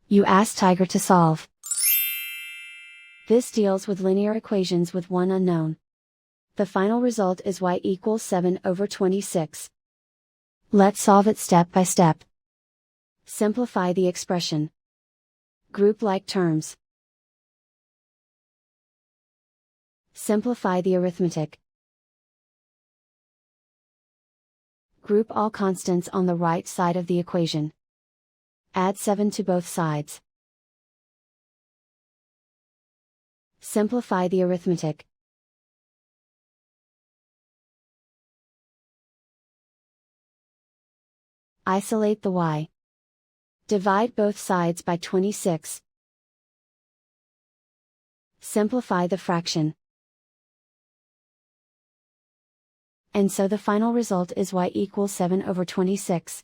You ask Tiger to solve. This deals with linear equations with one unknown. The final result is y equals 7/26. Let's solve it step by step. Simplify the expression. Group like terms. Simplify the arithmetic. Group all constants on the right side of the equation. Add 7 to both sides. Simplify the arithmetic. Isolate the y. Divide both sides by 26. Simplify the fraction. And so the final result is y equals 7/26.